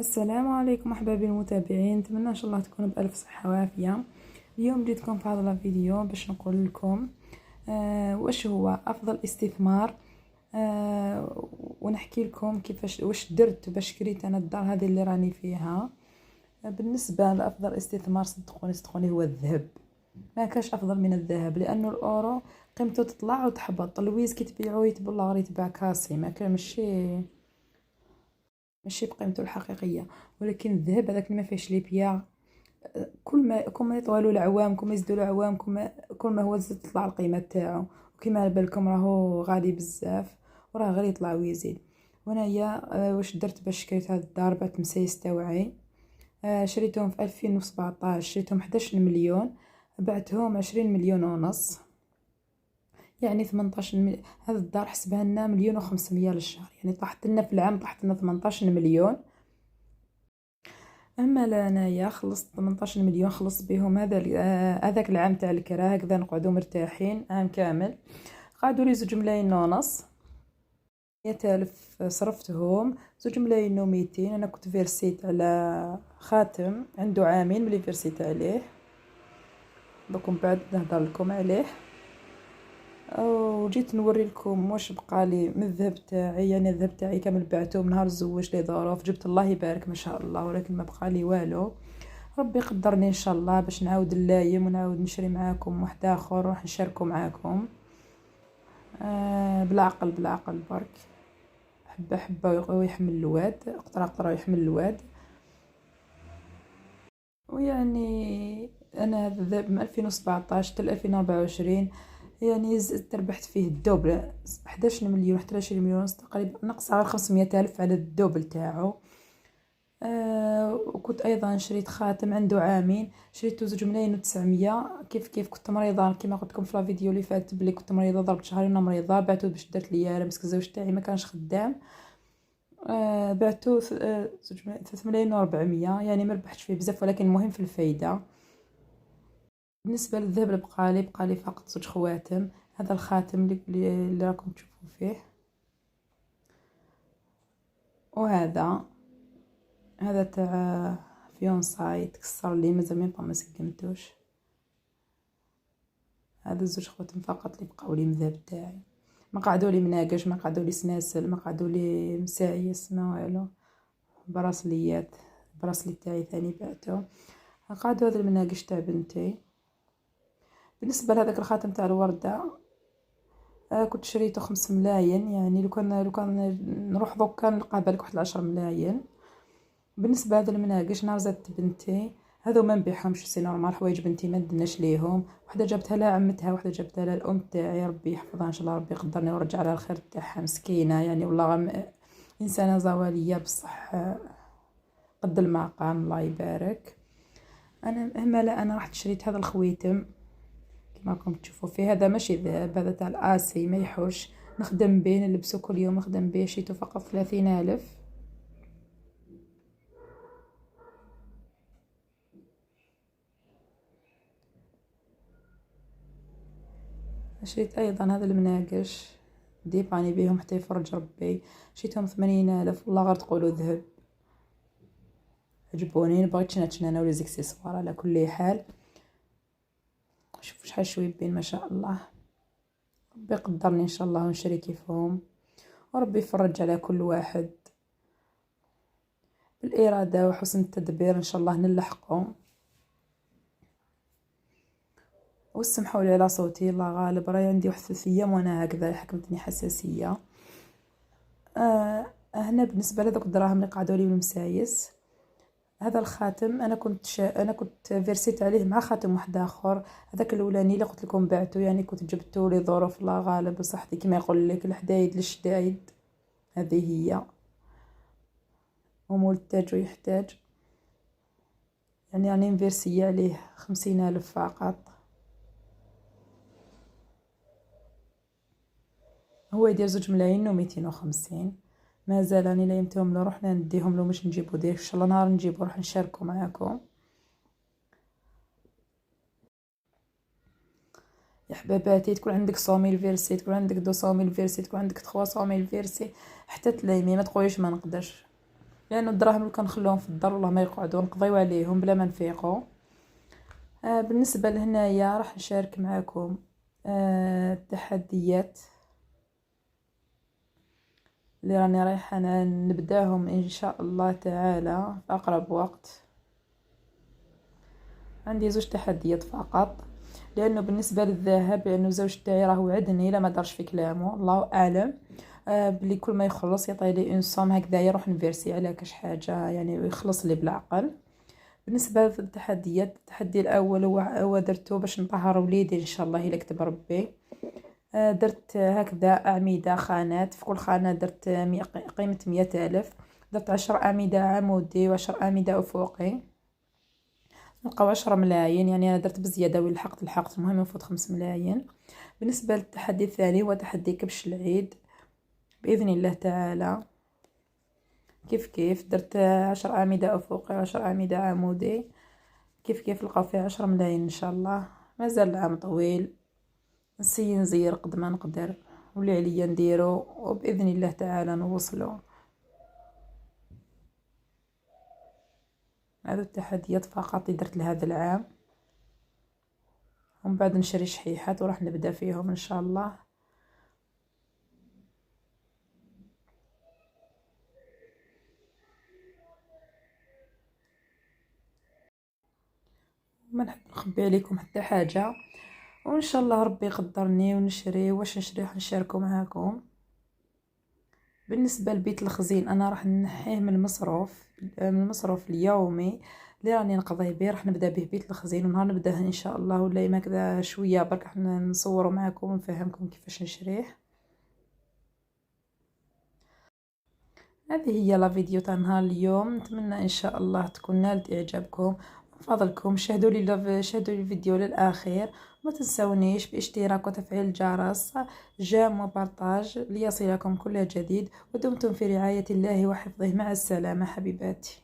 السلام عليكم احبابي المتابعين، نتمنى ان شاء الله تكونوا بالف صحه وعافيه. اليوم جيتكم في هذا الفيديو باش نقول لكم واش هو افضل استثمار. ونحكي لكم كيفاش واش درت باش شريت انا الدار هذه اللي راني فيها. بالنسبه لافضل استثمار، صدقوني هو الذهب. ما كاش افضل من الذهب، لانه الاورو قيمته تطلع وتحبط. اللويز كي تبيعو يتبلغ يتباع كاسي، ما كان ماشي بقيمته الحقيقيه. ولكن الذهب هذاك اللي ما فيهش لي بيا، كل ما يطولوا العوام، كل ما يزيدوا العوام، كل ما هو زاد تطلع القيمه تاعو. وكما على بالكم راهو غالي بزاف، وراه غير يطلع ويزيد. وانايا واش درت باش شريت هاد الدار؟ بعت مسايس تاوعي، شريتهم في 2017، شريتهم 11 مليون، بعتهم 20 مليون ونص، يعني 18 هذا الدار حسبها لنا مليون و500 للشهر، يعني طاحت لنا في العام، طاحت لنا 18 مليون. اما لانايا خلصت 18 مليون، خلصت بهم هذاك العام تاع الكرا، هكذا نقعدوا مرتاحين عام كامل. قعدوا لي 2 ملايين ونص، 100,000 صرفتهم. 2 ملايين و200 انا كنت فيرسيت على خاتم عنده عامين ملي فيرسيت عليه، دوك من بعد نهضر لكم عليه. وجيت نوري لكم واش بقى لي من الذهب تاعي. يعني الذهب تاعي كامل بعته من نهار الزواج لي ظروف، جبت الله يبارك ما شاء الله، ولكن ما بقى لي والو. ربي قدرني ان شاء الله باش نعاود نلايم ونعاود نشري معاكم واحد اخر ونروح نشاركو معاكم. بالعقل بالعقل برك، حبه حبه ويحمل الواد، قطره قطره ويحمل الواد. ويعني انا هذا الذهب من 2017 حتى 2024، يعني ربحت فيه الدوبل، 11 مليون حتى 20 مليون تقريبا، نقص على 500 ألف على الدوبل تاعو. وكنت ايضا شريت خاتم عنده عامين، شريته 2 ملايين و900. كيف كنت مريضه، كما قلت لكم في الفيديو اللي فات بلي كنت مريضه، ضربت شهرين مريضه، بعته باش درت لي مسك الزوج تاعي ما كانش خدام. بعته 3 ملايين و400، يعني ما ربحتش فيه بزاف، ولكن المهم في الفايده. بالنسبه للذهب اللي بقى لي فقط 2 خواتم. هذا الخاتم اللي راكم تشوفوا فيه، وهذا تاع فيونساي تكسر لي، مازال ما سقمتوش. هذا 2 خواتم فقط اللي بقاو لي من الذهب تاعي. ما قعدوا لي مناقش، ما قعدوا لي سناسل، ما قعدوا لي مسايس، ما والو. براسليات، براسلي تاعي ثاني بعته. قعدوا هذا المناقش تاع بنتي. بالنسبه لهذاك الخاتم تاع الورده، كنت شريته 5 ملايين، يعني لو كان نروح دوكا نلقاه بالك واحد 10 ملايين. بالنسبه لهذا المناقش، نهار زادت بنتي، هذو ما نبيعهمش، سي نورمال، حوايج بنتي ما ندناش ليهم. وحده جابتها لها عمتها، وحده جابتها لها الام تاعي، ربي يحفظها ان شاء الله، ربي يقدرني ورجع لها الخير تاعها، مسكينه يعني والله انسانه زواليه بصح قد المقام، الله يبارك. انا مهمله، انا رحت شريت هذا الخويتم كما راكم تشوفوا فيه. هذا ماشي ذهب، هذا تاع الاسي، ما يحوش، نخدم به، نلبسه كل يوم، نخدم به. شريته فقط 30,000. شريت ايضا هذا المناقش، ديباني بيهم حتى يفرج ربي، شريتهم 80,000. والله غير تقولوا ذهب، عجبوني. بغيت شنات انا ولي زيكسيسوار. على كل حال شوفوا شحال شويبين ما شاء الله. ربي يقدرني ان شاء الله ونشري كيفهم، وربي يفرج على كل واحد. بالاراده وحسن التدبير ان شاء الله نلحقوا. وسمحوا لي على صوتي، الله غالب، راي عندي واحد 3 ايام وانا هكذا، حكمتني حساسيه. هنا بالنسبه لهذوك الدراهم اللي قعدوا لي بالمسايس، هذا الخاتم انا كنت فيرسيت عليه مع خاتم واحد اخر. هذاك الاولاني اللي قلت لكم بعته، يعني كنت جبته لي ظروف الله غالب، بصحتي كما يقول لك الحدايد للشدايد، هذه هي. ومول التاج ويحتاج، يعني مفيرسية عليه 50,000 فقط. هو يدير 2 ملايين و250. مازال راني لايمتهم له، رحنا نديهم له مش نجيبو ديك، ان شاء الله نهار نجيبو نروح نشاركو معاكم يا حباباتي. تكون عندك 100 فيرسي، تكون عندك 200 فيرسي، تكون عندك 300 فيرسي، حتى تلايمي، ما تقوليش ما نقدرش. لانه الدراهم اللي كنخلوهم في الدار والله ما يقعدوا، نقضيو عليهم بلا ما نفيقوا. بالنسبه لهنايا راح نشارك معكم التحديات اللي راني رايحه نبداهم ان شاء الله تعالى في اقرب وقت. عندي زوج تحديات فقط، لانه بالنسبه للذهب لانه زوج تاعي راه وعدني الا ما دارش في كلامه الله اعلم بلي كل ما يخلص يعطي لي اون صوم هكذا يروح نفيرسي على كاش حاجه يعني يخلص لي بالعقل. بالنسبه للتحديات، التحدي الاول هو درته باش نطهر وليدي ان شاء الله الا كتب ربي. درت هكذا اعمده خانات، في كل خانه درت قيمه 100,000. درت 10 اعمده عمودي و10 اعمده افقي، نلقاو 10 ملايين. يعني انا درت بزياده وين لحقت المهم نفوت 5 ملايين. بالنسبه للتحدي الثاني هو تحدي كبش العيد باذن الله تعالى. كيف درت 10 اعمده افقي و10 اعمده عمودي، كيف لقاو فيه 10 ملايين ان شاء الله. مازال العام طويل، نسي نزير قد ما نقدر واللي عليا نديرو وباذن الله تعالى نوصلو. هذو التحديات فقط اللي درت لهذا العام، ومن بعد نشري شحيحات وراح نبدا فيهم ان شاء الله. ما نحب نخبي عليكم حتى حاجه، وان شاء الله ربي يقدرني ونشري واش نشري نشاركو معاكم. بالنسبه لبيت الخزين انا راح نحيه من المصروف اليومي اللي راني نقضي به، راح نبدا به بيت الخزين، ونهار نبداه ان شاء الله ولا ما كذا شويه برك راح نصوروا معكم ونفهمكم كيفاش نشريه. هذه هي لا فيديو تاع نهار اليوم، نتمنى ان شاء الله تكون نالت اعجابكم. من فضلكم شاهدوا الفيديو للاخير، ما تنسونيش باشتراك وتفعيل الجرس جيم وبارطاج ليصلكم كل جديد، ودمتم في رعاية الله وحفظه. مع السلامة حبيباتي.